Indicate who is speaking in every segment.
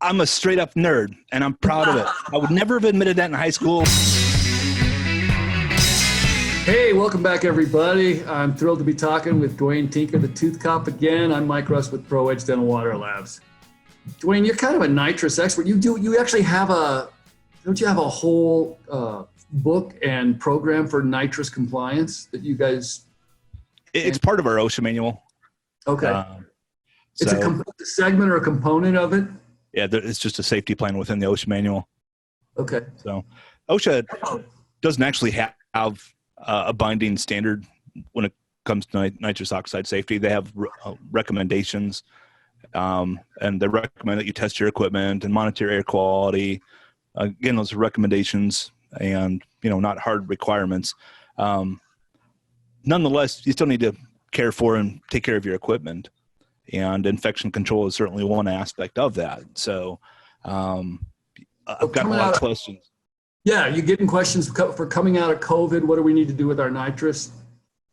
Speaker 1: I'm a straight up nerd, and I'm proud of it. I would never have admitted that in high school.
Speaker 2: Hey, welcome back, everybody. I'm thrilled to be talking with Duane Tinker, the toothcop again. I'm Mike Russ with ProEdge Dental Water Labs. Duane, you're kind of a nitrous expert. You actually have don't you have a whole book and program for nitrous compliance that you guys?
Speaker 1: It's part of our OSHA manual.
Speaker 2: Okay. It's a segment or a component of it?
Speaker 1: Yeah, it's just a safety plan within the OSHA manual.
Speaker 2: Okay.
Speaker 1: So OSHA doesn't actually have a binding standard when it comes to nitrous oxide safety. They have recommendations, and they recommend that you test your equipment and monitor air quality. Again, those are recommendations and, not hard requirements. Nonetheless, you still need to care for and take care of your equipment. And infection control is certainly one aspect of that. So I've got a lot of questions.
Speaker 2: Yeah, you getting questions for coming out of COVID? What do we need to do with our nitrous?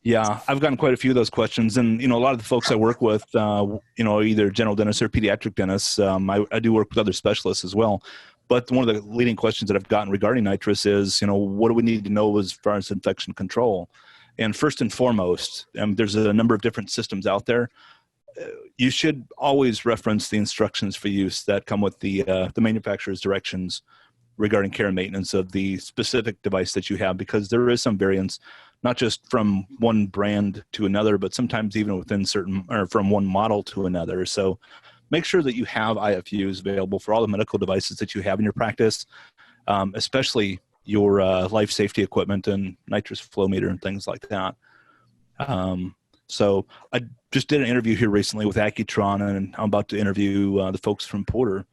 Speaker 1: Yeah, I've gotten quite a few of those questions. And, a lot of the folks I work with, either general dentists or pediatric dentists. I do work with other specialists as well. But one of the leading questions that I've gotten regarding nitrous is, what do we need to know as far as infection control? And first and foremost, there's a number of different systems out there. You should always reference the instructions for use that come with the manufacturer's directions regarding care and maintenance of the specific device that you have, because there is some variance, not just from one brand to another, but sometimes even within from one model to another. So make sure that you have IFUs available for all the medical devices that you have in your practice, especially your life safety equipment and nitrous flow meter and things like that. So I just did an interview here recently with Accutron, and I'm about to interview the folks from Porter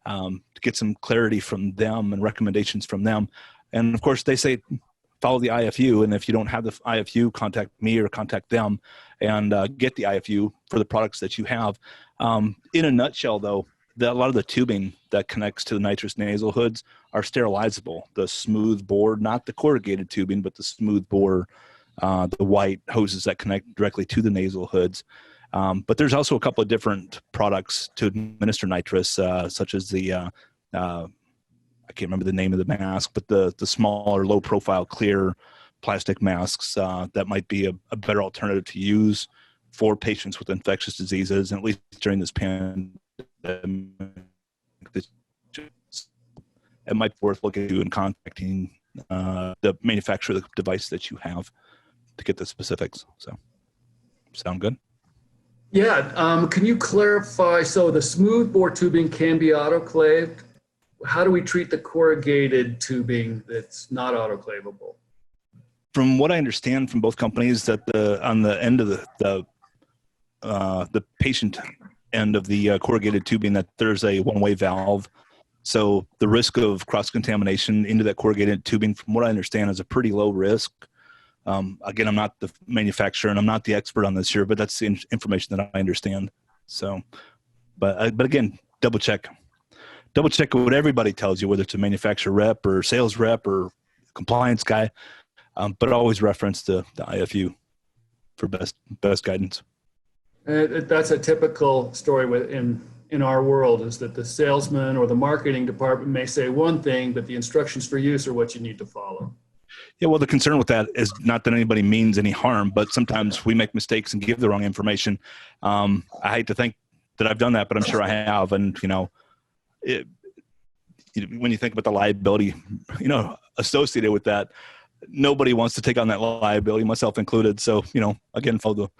Speaker 1: to get some clarity from them and recommendations from them. And of course, they say follow the IFU, and if you don't have the IFU, contact me or contact them and get the IFU for the products that you have. In a nutshell, though, a lot of the tubing that connects to the nitrous nasal hoods are sterilizable. The smooth bore, not the corrugated tubing, but the smooth bore, the white hoses that connect directly to the nasal hoods. But there's also a couple of different products to administer nitrous, such as the, I can't remember the name of the mask, but the smaller, low-profile, clear plastic masks that might be a better alternative to use for patients with infectious diseases, and at least during this pandemic. It might be worth looking into and contacting the manufacturer of the device that you have to get the specifics. So, sound good?
Speaker 2: Yeah. Can you clarify? So the smooth bore tubing can be autoclaved. How do we treat the corrugated tubing that's not autoclavable?
Speaker 1: From what I understand from both companies, that on the end of the patient end of the corrugated tubing, that there's a one-way valve. So the risk of cross-contamination into that corrugated tubing, from what I understand, is a pretty low risk. Again, I'm not the manufacturer and I'm not the expert on this here, but that's the information that I understand. So, but again, double check what everybody tells you, whether it's a manufacturer rep or sales rep or compliance guy, but always reference the IFU for best guidance.
Speaker 2: That's a typical story in our world, is that the salesman or the marketing department may say one thing, but the instructions for use are what you need to follow.
Speaker 1: Yeah, well, the concern with that is not that anybody means any harm, but sometimes we make mistakes and give the wrong information. I hate to think that I've done that, but I'm sure I have. And, when you think about the liability, associated with that, nobody wants to take on that liability, myself included. So, again, follow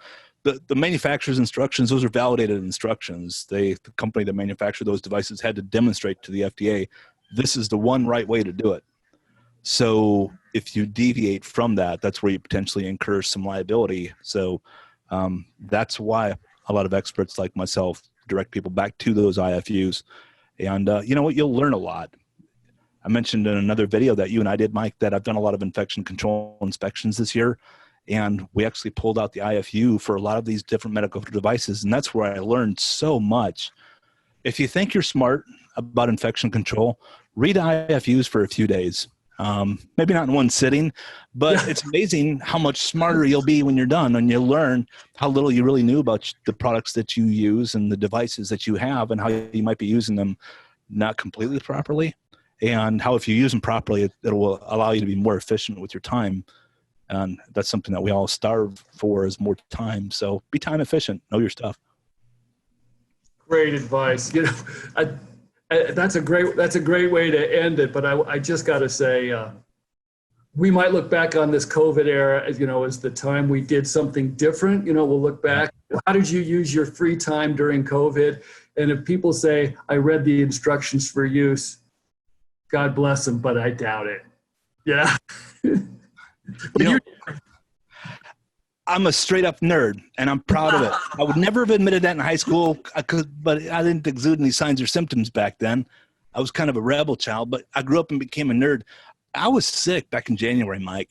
Speaker 1: the manufacturer's instructions. Those are validated instructions. The company that manufactured those devices had to demonstrate to the FDA, this is the one right way to do it. So if you deviate from that, that's where you potentially incur some liability. So that's why a lot of experts like myself direct people back to those IFUs. And you know what? You'll learn a lot. I mentioned in another video that you and I did, Mike, that I've done a lot of infection control inspections this year. And we actually pulled out the IFU for a lot of these different medical devices. And that's where I learned so much. If you think you're smart about infection control, read IFUs for a few days. Maybe not in one sitting, but it's amazing how much smarter you'll be when you're done, and you'll learn how little you really knew about the products that you use and the devices that you have and how you might be using them not completely properly, and how if you use them properly, it will allow you to be more efficient with your time. And that's something that we all starve for, is more time. So be time efficient, know your stuff.
Speaker 2: Great advice. That's a great way to end it. But I just got to say, we might look back on this COVID era as, as the time we did something different. We'll look back. How did you use your free time during COVID? And if people say, I read the instructions for use, God bless them, but I doubt it. Yeah.
Speaker 1: I'm a straight up nerd, and I'm proud of it. I would never have admitted that in high school, but I didn't exude any signs or symptoms back then. I was kind of a rebel child, but I grew up and became a nerd. I was sick back in January, Mike,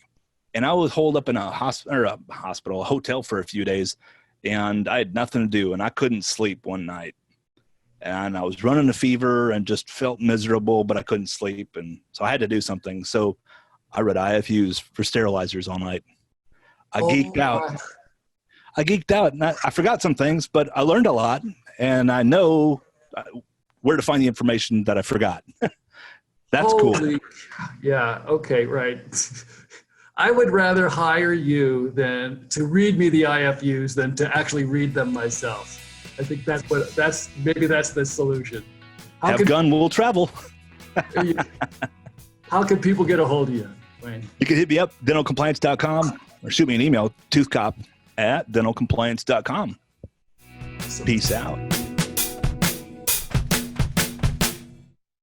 Speaker 1: and I was holed up in a hotel for a few days, and I had nothing to do, and I couldn't sleep one night. And I was running a fever and just felt miserable, but I couldn't sleep, and so I had to do something. So I read IFUs for sterilizers all night. I geeked out, and I forgot some things, but I learned a lot, and I know where to find the information that I forgot. That's cool.
Speaker 2: Yeah. Okay. Right. I would rather hire you than to read me the IFUs than to actually read them myself. I think maybe that's the solution.
Speaker 1: We'll travel.
Speaker 2: How can people get a hold of you, Duane?
Speaker 1: You can hit me up, dentalcompliance.com, or shoot me an email, toothcop@dentalcompliance.com. Peace out.